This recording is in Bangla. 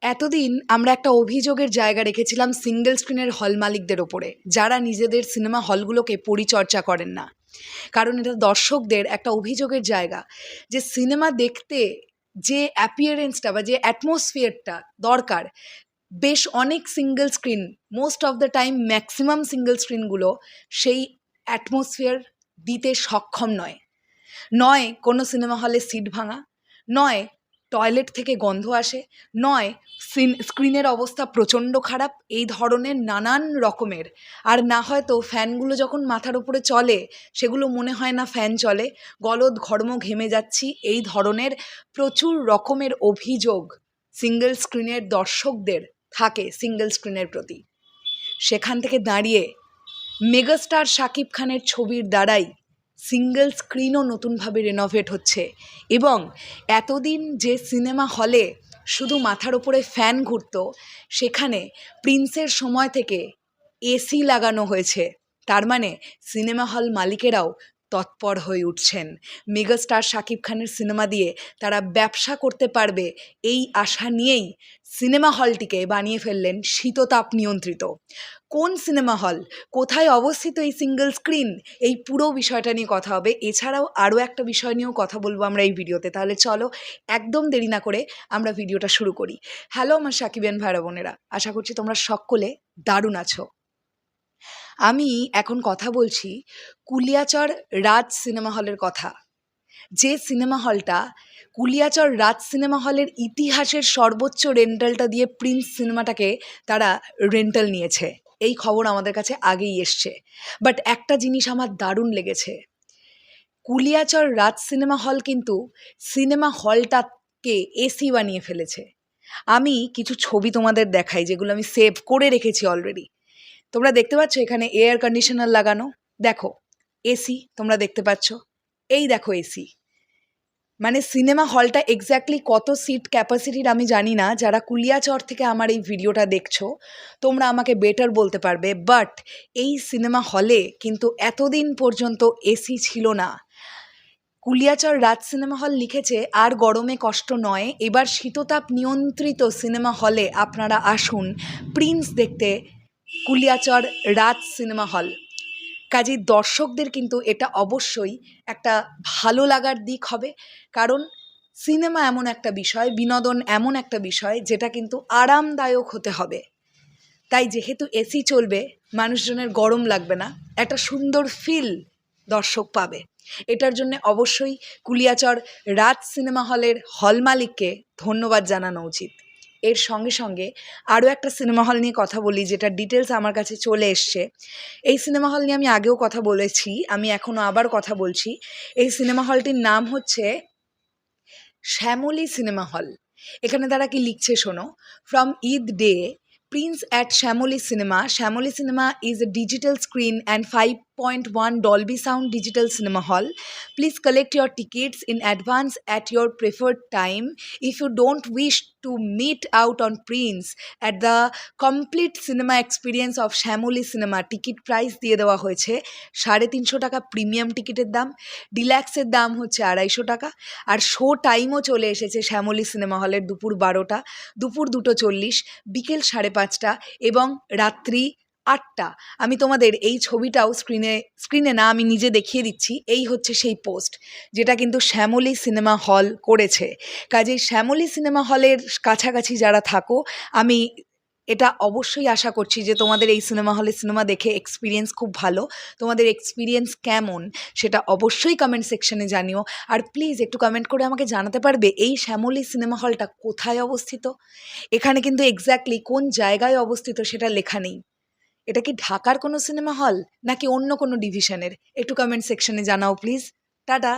এতদিন আমরা একটা অভিযোগের জায়গা রেখেছিলাম সিঙ্গেল স্ক্রিনের হল মালিকদের ওপরে, যারা নিজেদের সিনেমা হলগুলোকে পরিচর্যা করেন না। কারণ এটা দর্শকদের একটা অভিযোগের জায়গা যে সিনেমা দেখতে যে অ্যাপিয়ারেন্সটা বা যে অ্যাটমসফিয়ারটা দরকার, বেশ অনেক single screen, most of the time maximum single স্ক্রিনগুলো সেই অ্যাটমসফিয়ার দিতে সক্ষম নয়। নয় কোনো সিনেমা হলে সিট ভাঙা, নয় টয়লেট থেকে গন্ধ আসে, নয় স্ক্রিনের অবস্থা প্রচণ্ড খারাপ, এই ধরনের নানান রকমের। আর না হয়তো ফ্যানগুলো যখন মাথার উপরে চলে সেগুলো মনে হয় না ফ্যান চলে, গলদ ঘর্ম ঘেমে যাচ্ছি, এই ধরনের প্রচুর রকমের অভিযোগ সিঙ্গেল স্ক্রিনের দর্শকদের থাকে সিঙ্গেল স্ক্রিনের প্রতি। সেখান থেকে দাঁড়িয়ে মেগাস্টার শাকিব খানের ছবির দ্বারাই সিঙ্গেল স্ক্রিনও নতুনভাবে রেনোভেট হচ্ছে, এবং এতদিন যে সিনেমা হলে শুধু মাথার ওপরে ফ্যান ঘুরত, সেখানে প্রিন্সের সময় থেকে এসি লাগানো হয়েছে। তার মানে সিনেমা হল মালিকেরাও তৎপর হয়ে উঠছেন। মেগাস্টার শাকিব খানের সিনেমা দিয়ে তারা ব্যবসা করতে পারবে, এই আশা নিয়েই সিনেমা হলটিকে বানিয়ে ফেললেন শীততাপ নিয়ন্ত্রিত। কোন সিনেমা হল, কোথায় অবস্থিত এই সিঙ্গেল স্ক্রিন, এই পুরো বিষয়টা নিয়ে কথা হবে। এছাড়াও আরও একটা বিষয় নিয়েও কথা বলবো আমরা এই ভিডিওতে। তাহলে চলো একদম দেরি না করে আমরা ভিডিওটা শুরু করি। হ্যালো আমার সাকিবিয়ান ভাইরা বোনেরা, আশা করছি তোমরা সকলে দারুণ আছো। আমি এখন কথা বলছি কুলিয়াচর রাজ সিনেমা হলের কথা, যে সিনেমা হলটা কুলিয়াচর রাজ সিনেমা হলের ইতিহাসের সর্বোচ্চ রেন্টালটা দিয়ে প্রিন্স সিনেমাটাকে তারা রেন্টাল নিয়েছে। এই খবর আমাদের কাছে আগেই এসছে। বাট একটা জিনিস আমার দারুণ লেগেছে, কুলিয়াচর রাজ সিনেমা হল কিন্তু সিনেমা হলটাকে এসি বানিয়ে ফেলেছে। আমি কিছু ছবি তোমাদের দেখাই, যেগুলো আমি সেভ করে রেখেছি অলরেডি। তোমরা দেখতে পাচ্ছ এখানে এয়ার কন্ডিশনার লাগানো, দেখো এসি তোমরা দেখতে পাচ্ছ, এই দেখো এসি। মানে সিনেমা হলটা এক্স্যাক্টলি কত সিট ক্যাপাসিটির আমি জানি না, যারা কুলিয়াচর থেকে আমার এই ভিডিওটা দেখছো তোমরা আমাকে বেটার বলতে পারবে। বাট এই সিনেমা হলে কিন্তু এতদিন পর্যন্ত এসি ছিল না। কুলিয়াচর রাজ সিনেমা হল লিখেছে আর গরমে কষ্ট নয়, এবার শীততাপ নিয়ন্ত্রিত সিনেমা হলে আপনারা আসুন প্রিন্স দেখতে, কুলিয়াচর রাজ সিনেমা হল। কাজেই দর্শকদের কিন্তু এটা অবশ্যই একটা ভালো লাগার দিক হবে, কারণ সিনেমা এমন একটা বিষয়, বিনোদন এমন একটা বিষয় যেটা কিন্তু আরামদায়ক হতে হবে। তাই যেহেতু এসি চলবে, মানুষজনের গরম লাগবে না, একটা সুন্দর ফিল দর্শক পাবে। এটার জন্য অবশ্যই কুলিয়াচর রাজ সিনেমা হলের হল মালিককে ধন্যবাদ জানানো উচিত। এর সঙ্গে সঙ্গে আরও একটা সিনেমা হল নিয়ে কথা বলি, যেটা ডিটেলস আমার কাছে চলে এসছে। এই সিনেমা হল নিয়ে আমি আগেও কথা বলেছি, আমি এখনও আবার কথা বলছি। এই সিনেমা হলটির নাম হচ্ছে শ্যামলী সিনেমা হল। এখানে তারা কি লিখছে শোনো, from Eid day Prince at Shamoli Cinema. Shamoli Cinema is a digital screen and 5.1 Dolby Sound digital cinema hall. Please collect your tickets in advance at your preferred time. If you don't wish to meet out on Prince at the complete cinema experience of Shamoli Cinema, ticket price দিয়ে দেওয়া হয়েছে 350 টাকা প্রিমিয়াম টিকিটের দাম, ডিলাক্সের দাম হচ্ছে 250 টাকা। আর শো টাইমও চলে এসেছে শ্যামলী সিনেমা হলের দুপুর 12টা, দুপুর 2:40, বিকেল 5:30 এবং রাত্রি 8টা। আমি তোমাদের এই ছবিটাও স্ক্রিনে না, আমি নিজে দেখিয়ে দিচ্ছি। এই হচ্ছে সেই পোস্ট যেটা কিন্তু শ্যামলী সিনেমা হল করেছে। কাজেই শ্যামলী সিনেমা হলের কাছাকাছি যারা থাকো, আমি এটা অবশ্যই আশা করছি যে তোমাদের এই সিনেমা হলে সিনেমা দেখে এক্সপিরিয়েন্স খুব ভালো। তোমাদের এক্সপিরিয়েন্স কেমন সেটা অবশ্যই কমেন্ট সেকশনে জানিও। আর প্লিজ একটু কমেন্ট করে আমাকে জানাতে পারবে এই শ্যামলী সিনেমা হলটা কোথায় অবস্থিত। এখানে কিন্তু এক্স্যাক্টলি কোন জায়গায় অবস্থিত সেটা লেখা নেই। এটা কি ঢাকার কোনো সিনেমা হল নাকি অন্য কোনো ডিভিশনের, একটু কমেন্ট সেকশনে জানাও প্লিজ। টাটা।